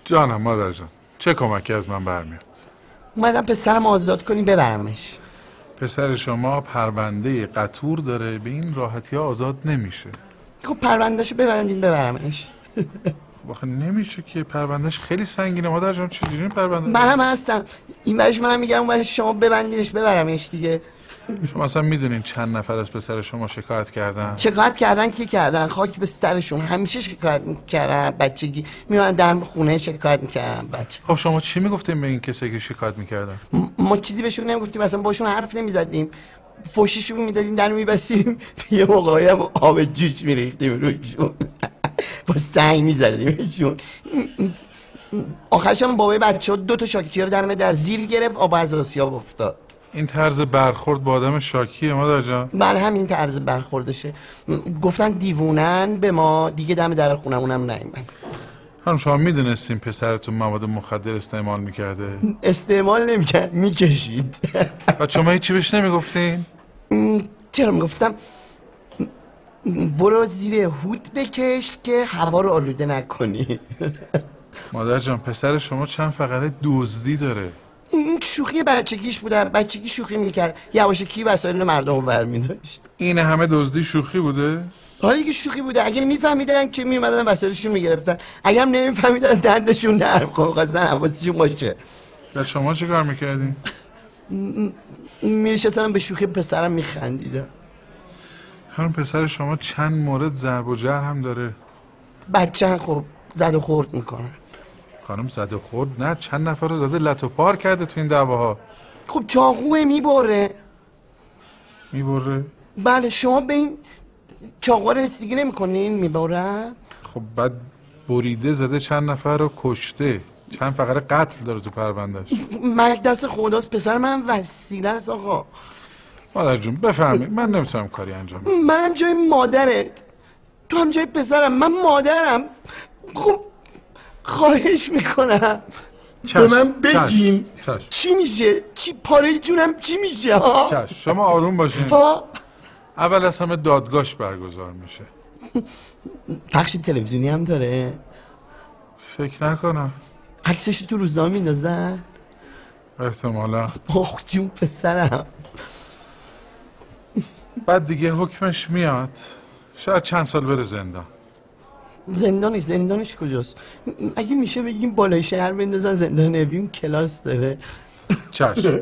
جانم مادر جان، چه کمکی از من برمیاد؟ اومدم پسرم آزاد کنی ببرمش. پسر شما پرونده قطور داره، به این راحتی ها آزاد نمیشه. خب پروندهشو ببندین ببرمش. واخه نمیشه که، پروندهش خیلی سنگینه مادر جان. چجوری این پرونده؟ منم هستم این برش، من میگم اون برش شما ببندینش ببرمش دیگه. شما اصلا میدونین چند نفر از پسر شما شکایت کردن؟ شکایت کردن کی کردن؟ خاک به سرشون. همیشه شکایت میکردن بچگی، میومدن خونه شکایت میکردن بچه. خب شما چی میگفتین به این کسی که شکایت میکردن؟ ما چیزی بهشون نمیگفتیم، اصلا باشون حرف نمیزدیم، فوشیشون میدادیم، در میبستیم، یه موقعی هم آب جوش میریختیم رویشون با سنگ میزدیمشون. آخرش هم بابای بچه ها 2 تا شاکی رو در زیر گرفت، آب از آسیاب افتاد. این طرز برخورد با آدم شاکیه مادر جان؟ بله همین طرز برخوردشه. گفتن دیوونن به ما دیگه، دم در خونمونم نیومد. خانم شما میدونستین پسرتون مواد مخدر استعمال میکرده؟ استعمال نمیکرد، میکشید. و شما هیچی بهش نمیگفتین؟ چرا میگفتم برو زیر هود بکش که هوا رو آلوده نکنی. مادر جان پسر شما چند فقره دزدی داره. این شوخی بچگیش بودم، بچگی شوخی میکرد، یواشکی وسایل مردم رو برمیداشت. این همه دزدی شوخی بوده؟ حالا دیگه شوخی بوده. اگه میفهمیدن که میومدن وسایلشون میگرفتن، اگه هم نمیفهمیدن دندشون نرم خواستن حواسشون باشه. بعد شما چه کار میکردین؟ میرشستم به شوخی پسرم میخندیدم. خانم پسر شما چند مورد ضرب و جرح هم داره. بچه‌ن خب زد و خورد میکنن. خانم زد و خورد نه، چند نفر رو زده لت و پار کرده تو این دعواها. خب چاقوه میبره. میبره؟ بله. شما به این چاقوها رسیدگی نمیکنین میبره؟ خب بعد بریده زده چند نفر رو کشته، چند فقره قتل داره تو پروندهش. مرگ دست خداست، پسر من وسیله است آقا. مادر جون بفهمی من نمیتونم کاری انجام بدم. منم جای مادرت، تو هم جای پسرم، من مادرم. خب خواهش میکنم به من بگین چی میشه؟ چی پاره جونم چی میشه؟ ها چش. شما آروم باشین. ها اول از همه دادگاهش برگزار میشه. پخش تلویزیونی هم داره؟ فکر نکنم. عکسش تو روزنامه میندازن؟ احتمالا. آخ جون پسرم. بعد دیگه حکمش میاد، شاید چند سال بره زندان. زندانش کجاست؟ اگه میشه بگیم بالای شهر بندازن زندان نویم، کلاس داره. چشم.